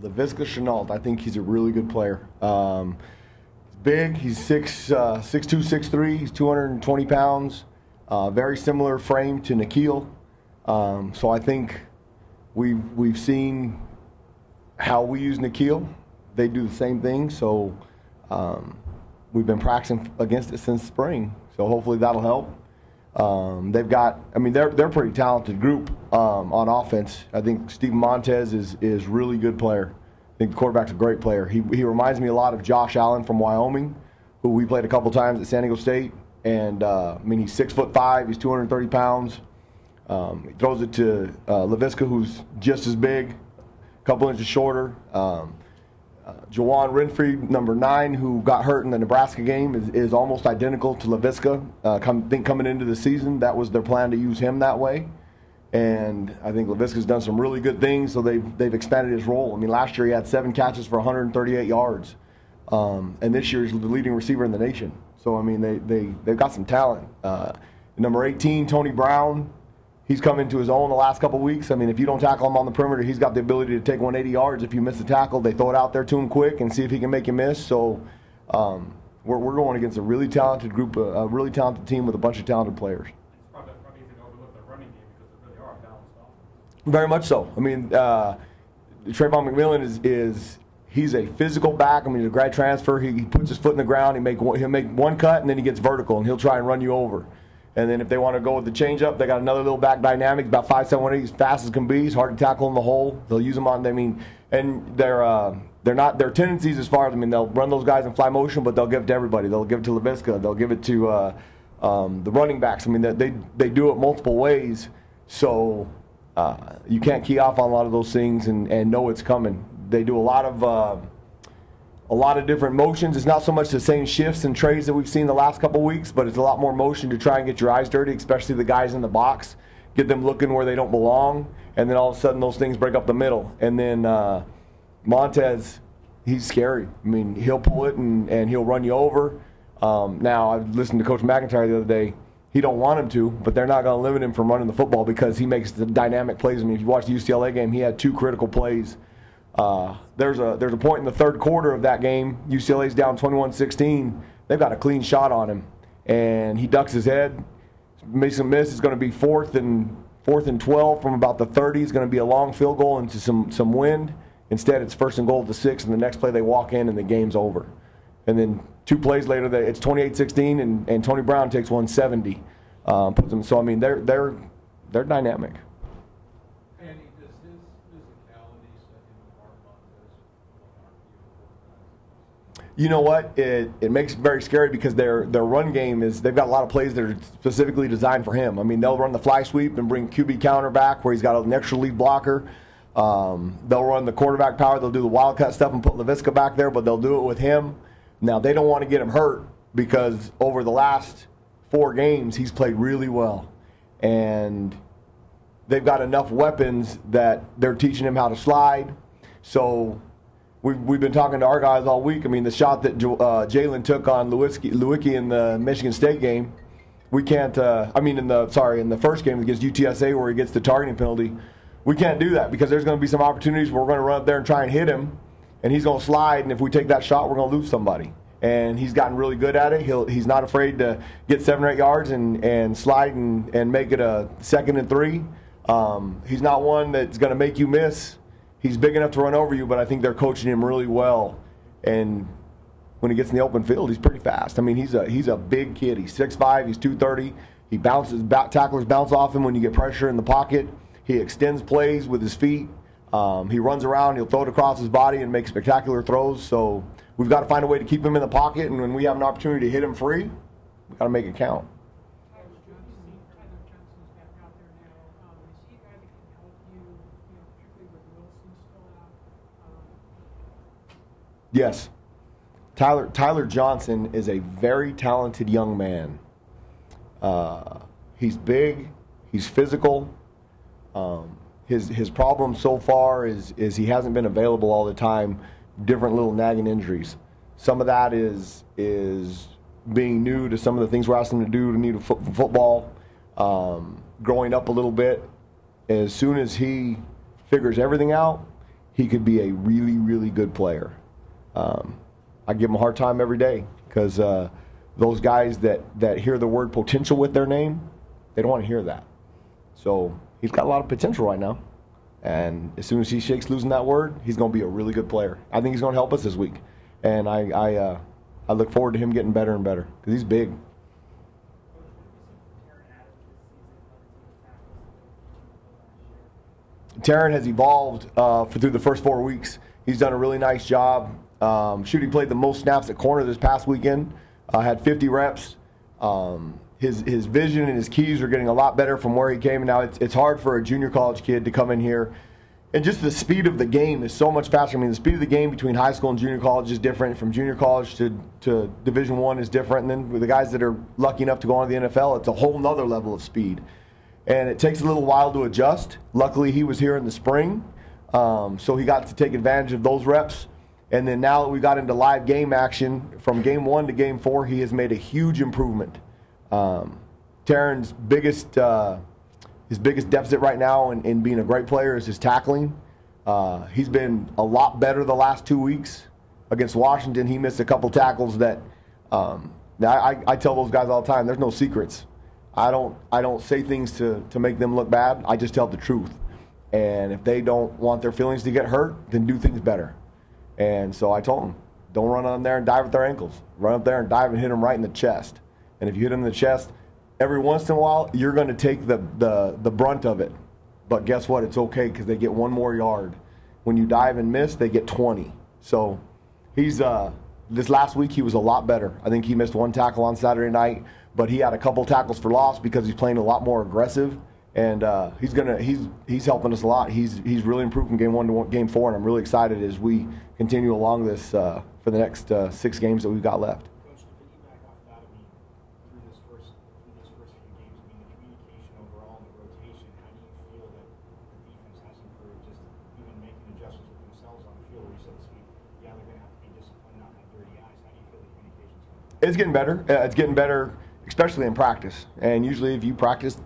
Laviska Shenault, I think he's a really good player. He's big. He's 6'2", 6'3". He's 220 pounds. Very similar frame to Nikhil. So I think we've seen how we use Nikhil. They do the same thing. So we've been practicing against it since spring. So hopefully that'll help. They've got, I mean, they're a pretty talented group on offense. I think Steve Montez is really good player. I think the quarterback's a great player. He reminds me a lot of Josh Allen from Wyoming, who we played a couple times at San Diego State. And I mean, he's 6'5", he's 230 pounds. He throws it to Laviska, who's just as big, a couple inches shorter. Jawan Renfrey, number 9, who got hurt in the Nebraska game, is almost identical to Laviska. Coming into the season, that was their plan to use him that way. And I think Laviska's done some really good things, so they've expanded his role. I mean, last year he had 7 catches for 138 yards. And this year he's the leading receiver in the nation. So, I mean, they've got some talent. Number 18, Tony Brown, he's come into his own the last couple of weeks. I mean, if you don't tackle him on the perimeter, he's got the ability to take 180 yards. If you miss the tackle, they throw it out there to him quick and see if he can make you miss. So we're going against a really talented group, a really talented team with a bunch of talented players. It's probably easy to overlook the running game because they really are a balanced offense. Very much so. I mean, Trayvon McMillan he's a physical back. I mean, he's a grad transfer. He puts his foot in the ground. He'll make one cut, and then he gets vertical, and he'll try and run you over. And then if they want to go with the changeup, they got another little back dynamic, about 5'7", 180, he's fast as can be. He's hard to tackle in the hole. They'll use him on. I mean, and they're not their tendencies as far as, I mean, they'll run those guys in fly motion, but they'll give it to everybody. They'll give it to Laviska. They'll give it to the running backs. I mean, they do it multiple ways, so you can't key off on a lot of those things and know it's coming. They do a lot of different motions. It's not so much the same shifts and trays that we've seen the last couple of weeks, but it's a lot more motion to try and get your eyes dirty, especially the guys in the box, get them looking where they don't belong, and then all of a sudden those things break up the middle. And then Montez, he's scary. I mean, he'll pull it and he'll run you over. Now, I listened to Coach McIntyre the other day. He don't want him to, but they're not going to limit him from running the football because he makes the dynamic plays. I mean, if you watch the UCLA game, he had 2 critical plays. There's a point in the third quarter of that game. UCLA's down 21-16. They've got a clean shot on him, and he ducks his head, makes a miss. It's going to be fourth and 12 from about the 30. It's going to be a long field goal into some wind. Instead, it's 1st and goal at the 6, and the next play they walk in and the game's over. And then 2 plays later, it's 28-16, and Tony Brown takes 170. Puts them. So I mean, they're dynamic. You know what? It makes it very scary because their run game they've got a lot of plays that are specifically designed for him. I mean, they'll run the fly sweep and bring QB counter back where he's got an extra lead blocker. They'll run the quarterback power. They'll do the wildcat stuff and put Laviska back there, but they'll do it with him. Now, they don't want to get him hurt because over the last 4 games, he's played really well. And they've got enough weapons that they're teaching him how to slide. So we've been talking to our guys all week. I mean, the shot that Jalen took on Lewicki in the Michigan State game, we can't. In the first game against UTSA where he gets the targeting penalty, we can't do that because there's going to be some opportunities where we're going to run up there and try and hit him, and he's going to slide. And if we take that shot, we're going to lose somebody. And he's gotten really good at it. He's not afraid to get 7 or 8 yards and slide and make it a 2nd and 3. He's not one that's going to make you miss. He's big enough to run over you, but I think they're coaching him really well. And when he gets in the open field, he's pretty fast. I mean, he's a big kid. He's 6'5", he's 230. He bounces, tacklers bounce off him when you get pressure in the pocket. He extends plays with his feet. He runs around. He'll throw it across his body and make spectacular throws. So we've got to find a way to keep him in the pocket, and when we have an opportunity to hit him free, we've got to make it count. Yes. Tyler Johnson is a very talented young man. He's big. He's physical. His problem so far is he hasn't been available all the time. Different little nagging injuries. Some of that is being new to some of the things we're asking him to do to need football. Growing up a little bit. As soon as he figures everything out, he could be a really, really good player. I give him a hard time every day because those guys that hear the word potential with their name, they don't want to hear that. So he's got a lot of potential right now. And as soon as he shakes losing that word, he's going to be a really good player. I think he's going to help us this week. And I look forward to him getting better and better because he's big. Taryn has evolved through the first 4 weeks. He's done a really nice job. He played the most snaps at corner this past weekend. Had 50 reps. His vision and his keys are getting a lot better from where he came. Now it's hard for a junior college kid to come in here, and just the speed of the game is so much faster. I mean, the speed of the game between high school and junior college is different. From junior college to Division I is different. And then with the guys that are lucky enough to go on to the NFL, it's a whole nother level of speed. And it takes a little while to adjust. Luckily, he was here in the spring, so he got to take advantage of those reps. And then now that we got into live game action, from game 1 to game 4, he has made a huge improvement. Taryn's biggest deficit right now in being a great player is his tackling. He's been a lot better the last 2 weeks. Against Washington, he missed a couple tackles that I tell those guys all the time, there's no secrets. I don't say things to make them look bad. I just tell the truth. And if they don't want their feelings to get hurt, then do things better. And so I told them, don't run on there and dive at their ankles. Run up there and dive and hit them right in the chest. And if you hit them in the chest, every once in a while, you're going to take the brunt of it. But guess what? It's okay because they get 1 more yard. When you dive and miss, they get 20. So he's this last week he was a lot better. I think he missed 1 tackle on Saturday night, but he had a couple tackles for loss because he's playing a lot more aggressive. And he's helping us a lot. He's really improved from game 1 to game 4, and I'm really excited as we continue along this for the next 6 games that we've got left. Coach, to piggyback off that, through this first few games, the communication overall and the rotation, how do you feel that the defense has improved, just even making adjustments with themselves on the field? Where you said this week, they're going to have to be disciplined, not have dirty eyes. How do you feel the communication's going? It's getting better. It's getting better, especially in practice. And usually, if you practice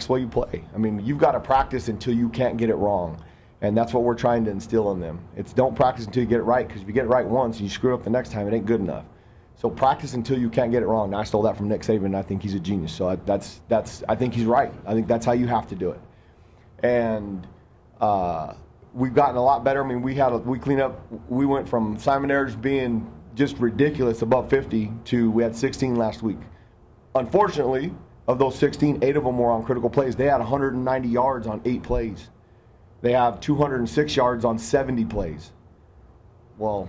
while you play. I mean, you've got to practice until you can't get it wrong. And that's what we're trying to instill in them. It's don't practice until you get it right, because if you get it right once and you screw it up the next time, it ain't good enough. So practice until you can't get it wrong. Now, I stole that from Nick Saban, and I think he's a genius. So I think he's right. I think that's how you have to do it. And we've gotten a lot better. I mean, we cleaned up. We went from Simon Ayers being just ridiculous above 50 to we had 16 last week. Unfortunately, of those 16, 8 of them were on critical plays. They had 190 yards on 8 plays. They have 206 yards on 70 plays. Well,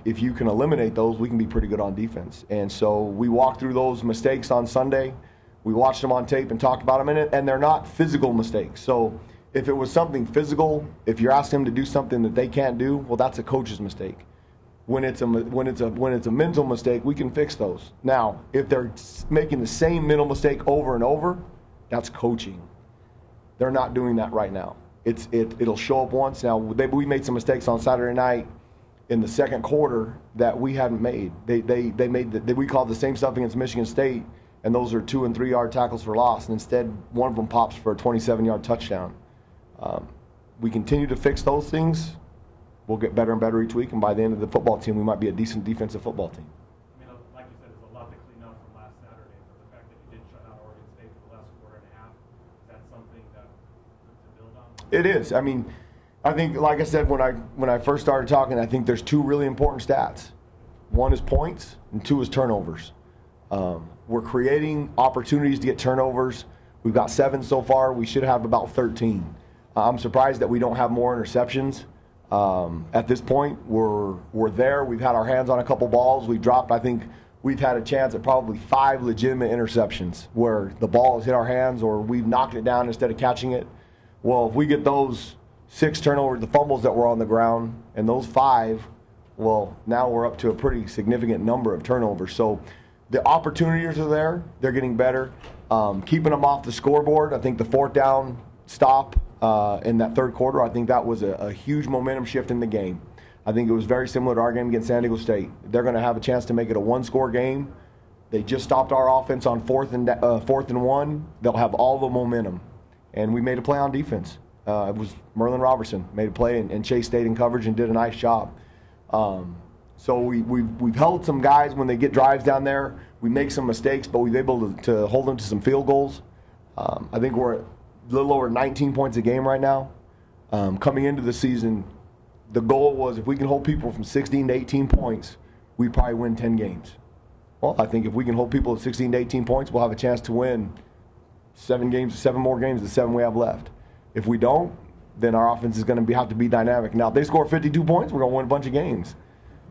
if you can eliminate those, we can be pretty good on defense. And so we walked through those mistakes on Sunday. We watched them on tape and talked about them, and they're not physical mistakes. So if it was something physical, if you're asking them to do something that they can't do, well, that's a coach's mistake. When it's a mental mistake, we can fix those. Now, if they're making the same mental mistake over and over, that's coaching. They're not doing that right now. It'll show up once. Now, we made some mistakes on Saturday night in the second quarter that we hadn't made. They made we called the same stuff against Michigan State, and those are 2- and 3-yard tackles for loss. And instead, one of them pops for a 27-yard touchdown. We continue to fix those things. We'll get better and better each week, and by the end of the football team, we might be a decent defensive football team. I mean, like you said, there's a lot to clean up from last Saturday, but the fact that you did shut out Oregon State for the last quarter and a half, is that something to build on? It is. I mean, I think, like I said, when I first started talking, I think there's 2 really important stats. 1 is points, and 2 is turnovers. We're creating opportunities to get turnovers. We've got 7 so far. We should have about 13. I'm surprised that we don't have more interceptions. At this point, we're there. We've had our hands on a couple balls. We dropped, I think we've had a chance at probably 5 legitimate interceptions where the ball has hit our hands or we've knocked it down instead of catching it. Well, if we get those 6 turnovers, the fumbles that were on the ground, and those 5, well, now we're up to a pretty significant number of turnovers. So the opportunities are there. They're getting better. Keeping them off the scoreboard, I think the 4th down stop in that 3rd quarter, I think that was a huge momentum shift in the game. I think it was very similar to our game against San Diego State. They're going to have a chance to make it a 1-score game. They just stopped our offense on 4th and 1. They'll have all the momentum. And we made a play on defense. It was Merlin Robertson made a play, and Chase stayed in coverage and did a nice job. So we've held some guys when they get drives down there. We make some mistakes, but we've been able to hold them to some field goals. I think we're at a little over 19 points a game right now. Coming into the season, the goal was if we can hold people from 16 to 18 points, we probably win 10 games. Well, I think if we can hold people at 16 to 18 points, we'll have a chance to win 7 more games than 7 we have left. If we don't, then our offense is going to have to be dynamic. Now, if they score 52 points, we're going to win a bunch of games.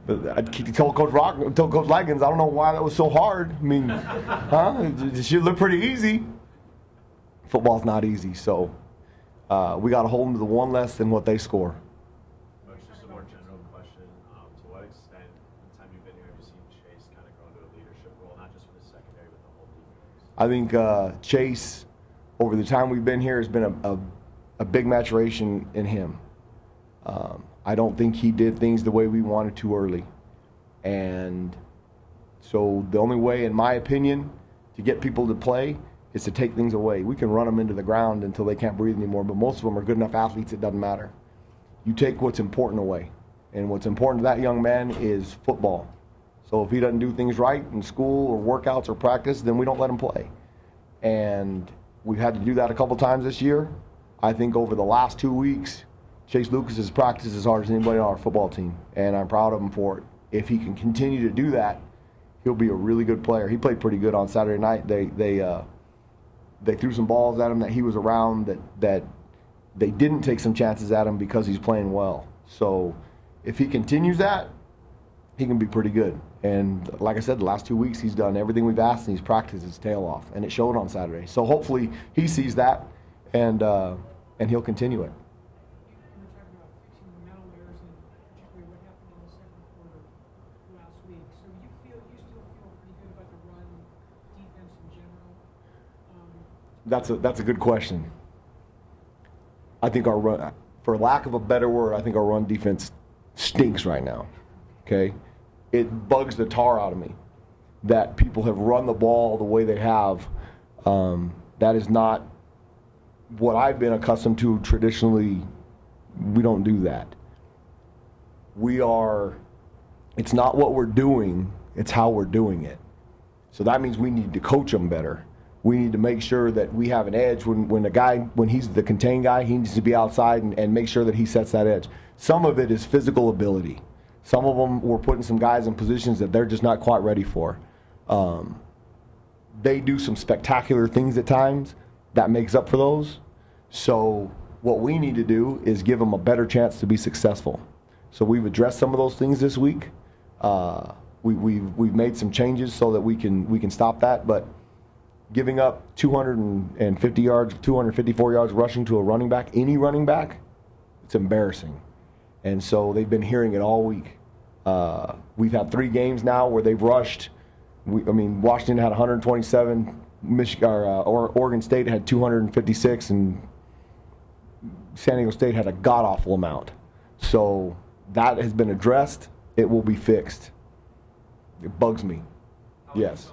But I told Coach Likens, I don't know why that was so hard. I mean, it should look pretty easy. Football's not easy, so we got to hold them to the one less than what they score. Just a more general question. To what extent, in the time you've been here, have you seen Chase kind of grow into a leadership role, not just for the secondary, but the whole defense? I think Chase, over the time we've been here, has been a big maturation in him. I don't think he did things the way we wanted to early. And so the only way, in my opinion, to get people to play is to take things away. We can run them into the ground until they can't breathe anymore, but most of them are good enough athletes, it doesn't matter. You take what's important away. And what's important to that young man is football. So if he doesn't do things right in school or workouts or practice, then we don't let him play. And we've had to do that a couple times this year. I think over the last 2 weeks, Chase Lucas has practiced as hard as anybody on our football team, and I'm proud of him for it. If he can continue to do that, he'll be a really good player. He played pretty good on Saturday night. They threw some balls at him that he was around that they didn't take some chances at him because he's playing well. So if he continues that, he can be pretty good. And like I said, the last 2 weeks he's done everything we've asked, and he's practiced his tail off, and it showed on Saturday. So hopefully he sees that, and he'll continue it. That's a good question. I think our run, for lack of a better word, I think our run defense stinks right now. Okay, it bugs the tar out of me that people have run the ball the way they have. That is not what I've been accustomed to traditionally. We don't do that. It's not what we're doing, it's how we're doing it. So that means we need to coach them better. We need to make sure that we have an edge when he's the contained guy, he needs to be outside and make sure that he sets that edge. Some of it is physical ability. Some of them, we're putting some guys in positions that they're just not quite ready for. They do some spectacular things at times that makes up for those. So what we need to do is give them a better chance to be successful. So we've addressed some of those things this week. We've made some changes so that we can stop that, but giving up 250 yards, 254 yards rushing to a running back, any running back, it's embarrassing. And so they've been hearing it all week. We've had 3 games now where they've rushed. Washington had 127, Oregon State had 256, and San Diego State had a god-awful amount. So that has been addressed. It will be fixed. It bugs me. Yes.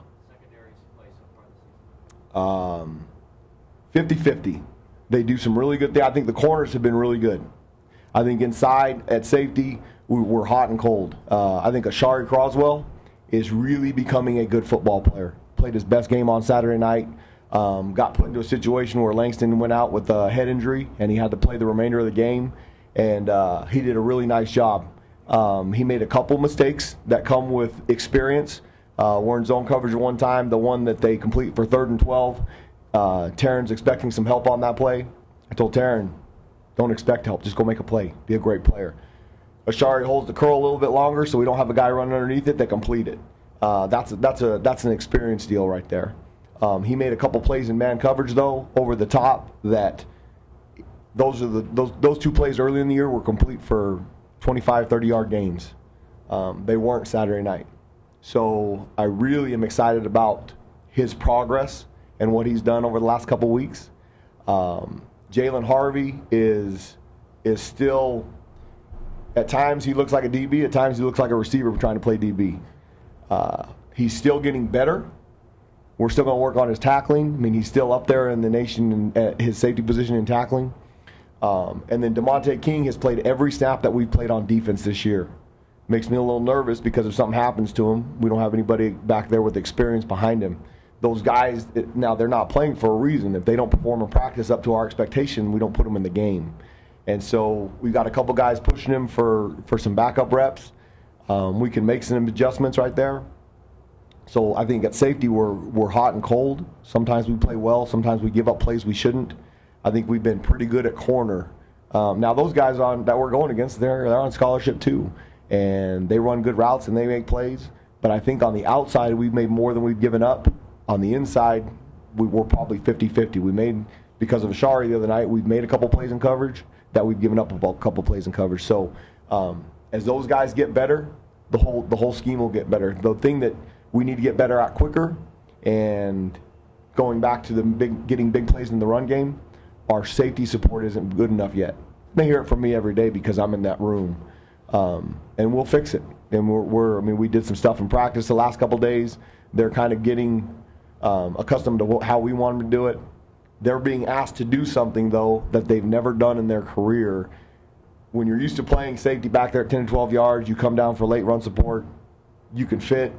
50-50. They do some really good things. I think the corners have been really good. I think inside at safety, we're hot and cold. I think Ashari Croswell is really becoming a good football player. Played his best game on Saturday night. Got put into a situation where Langston went out with a head injury, and he had to play the remainder of the game, and he did a really nice job. He made a couple mistakes that come with experience. We're in zone coverage at one time, the one that they complete for 3rd and 12. Taryn's expecting some help on that play. I told Taryn, don't expect help, just go make a play. Be a great player. Ashari holds the curl a little bit longer so we don't have a guy running underneath it that complete it. That's an experience deal right there. He made a couple plays in man coverage, though, over the top that those 2 plays early in the year were complete for 25, 30-yard gains. They weren't Saturday night. So I really am excited about his progress and what he's done over the last couple weeks. Jalen Harvey is still, at times he looks like a DB, at times he looks like a receiver trying to play DB. He's still getting better. We're still going to work on his tackling. He's still up there in the nation at his safety position in tackling. And then DeMonte King has played every snap that we've played on defense this year. Makes me a little nervous because if something happens to him, we don't have anybody back there with experience behind him. Those guys, now they're not playing for a reason. If they don't perform in practice up to our expectation, we don't put them in the game. And so we got a couple guys pushing him for some backup reps. We can make some adjustments right there. So I think at safety we're hot and cold. Sometimes we play well. Sometimes we give up plays we shouldn't. I think we've been pretty good at corner. Now those guys that we're going against, they're on scholarship too. And they run good routes and they make plays. But I think on the outside we've made more than we've given up. On the inside, we're probably 50-50. We made, because of Ashari the other night, we've made a couple plays in coverage that we've given up a couple plays in coverage. So as those guys get better, the whole scheme will get better. The thing that we need to get better at quicker, and going back to getting big plays in the run game, our safety support isn't good enough yet. They hear it from me every day because I'm in that room. And we'll fix it. And I mean, we did some stuff in practice the last couple days. They're kind of getting accustomed to how we want them to do it. They're being asked to do something, though, that they've never done in their career. When you're used to playing safety back there at 10 to 12 yards, you come down for late run support, you can fit.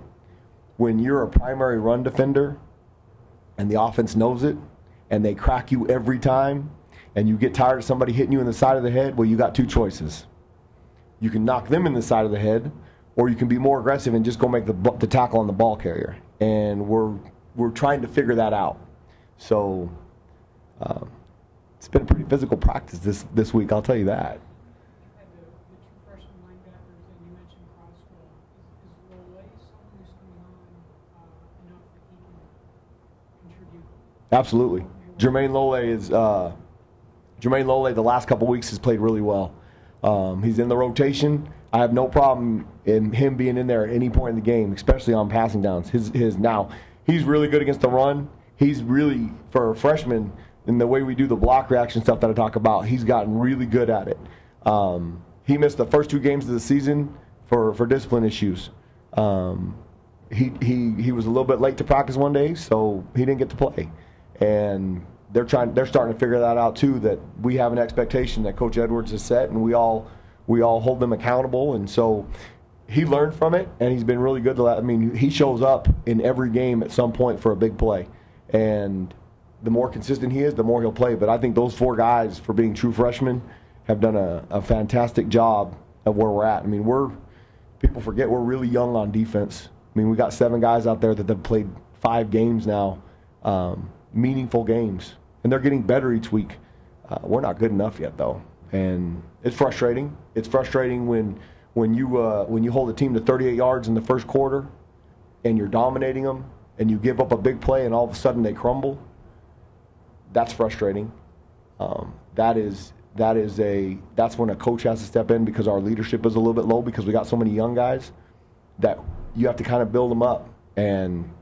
When you're a primary run defender and the offense knows it and they crack you every time and you get tired of somebody hitting you in the side of the head, well, you got two choices. You can knock them in the side of the head, or you can be more aggressive and just go make the tackle on the ball carrier. And we're trying to figure that out. So it's been a pretty physical practice this week, I'll tell you that. You had the two freshman linebackers, and you mentioned Croswell. Is Lole someone who's coming on enough that he can contribute? Absolutely. Jermaine Lole the last couple weeks has played really well. He's in the rotation. I have no problem in him being in there at any point in the game, especially on passing downs. Now, he's really good against the run. He's really, for a freshman, in the way we do the block reaction stuff that I talk about, he's gotten really good at it. He missed the first 2 games of the season for discipline issues. He was a little bit late to practice one day, so he didn't get to play. And they're starting to figure that out too, that we have an expectation that Coach Edwards has set, and we all hold them accountable. And so he learned from it, and he's been really good. I mean, he shows up in every game at some point for a big play. And the more consistent he is, the more he'll play. But I think those 4 guys, for being true freshmen, have done a fantastic job of where we're at. I mean, people forget we're really young on defense. I mean, we got 7 guys out there that have played 5 games now, meaningful games. And they're getting better each week. We're not good enough yet, though. And it's frustrating. It's frustrating when you hold a team to 38 yards in the first quarter and you're dominating them and you give up a big play and all of a sudden they crumble. That's frustrating. That's when a coach has to step in, because our leadership is a little bit low because we got so many young guys that you have to kind of build them up. And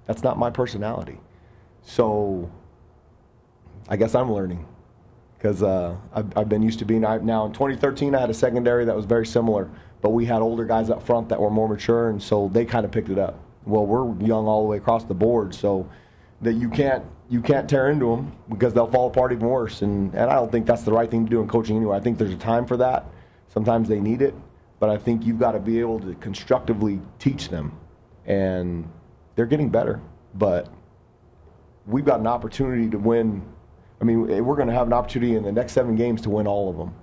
that's not my personality. So I guess I'm learning, because I've been used to being now. In 2013, I had a secondary that was very similar, but we had older guys up front that were more mature, and so they kind of picked it up. Well, we're young all the way across the board, so that you can't tear into them, because they'll fall apart even worse. And I don't think that's the right thing to do in coaching anyway. I think there's a time for that. Sometimes they need it, but I think you've got to be able to constructively teach them, and they're getting better. But we've got an opportunity to win. I mean, we're going to have an opportunity in the next 7 games to win all of them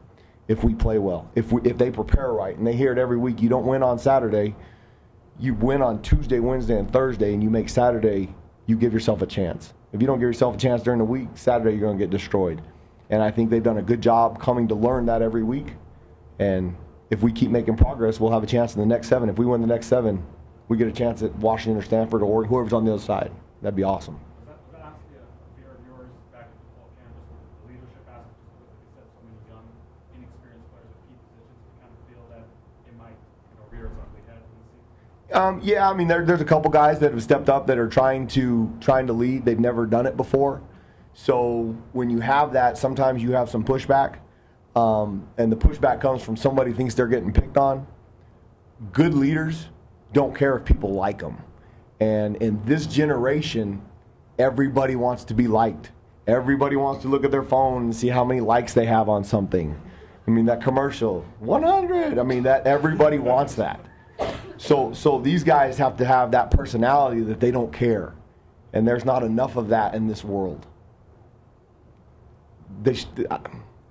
if we play well, if they prepare right. And they hear it every week. You don't win on Saturday. You win on Tuesday, Wednesday, and Thursday, and you make Saturday, you give yourself a chance. If you don't give yourself a chance during the week, Saturday you're going to get destroyed. And I think they've done a good job coming to learn that every week. And if we keep making progress, we'll have a chance in the next 7. If we win the next 7, we get a chance at Washington or Stanford or whoever's on the other side. That'd be awesome. Was that honestly a fear of yours back at the fall campus, with the leadership aspect, just because, like you said, so many young, inexperienced players at key positions, to kind of feel that it might rear its ugly head in the season? Yeah, I mean, there's a couple guys that have stepped up that are trying to lead. They've never done it before. So when you have that, sometimes you have some pushback, and the pushback comes from somebody who thinks they're getting picked on. Good leaders don't care if people like them. And in this generation, everybody wants to be liked. Everybody wants to look at their phone and see how many likes they have on something. I mean, that commercial, 100. I mean, that everybody wants that. So these guys have to have that personality that they don't care. And there's not enough of that in this world.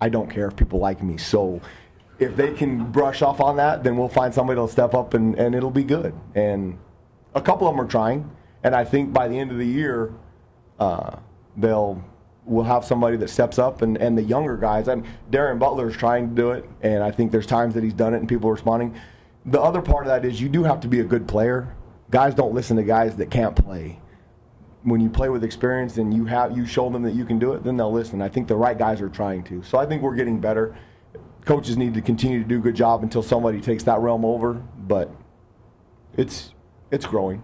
I don't care if people like me. So if they can brush off on that, then we'll find somebody that'll step up and it'll be good. And a couple of them are trying. And I think by the end of the year, we'll have somebody that steps up, and the younger guys. Darren Butler's trying to do it, and I think there's times that he's done it and people are responding. The other part of that is you do have to be a good player. Guys don't listen to guys that can't play. When you play with experience and you show them that you can do it, then they'll listen. I think the right guys are trying to. So I think we're getting better. Coaches need to continue to do a good job until somebody takes that realm over, but it's growing.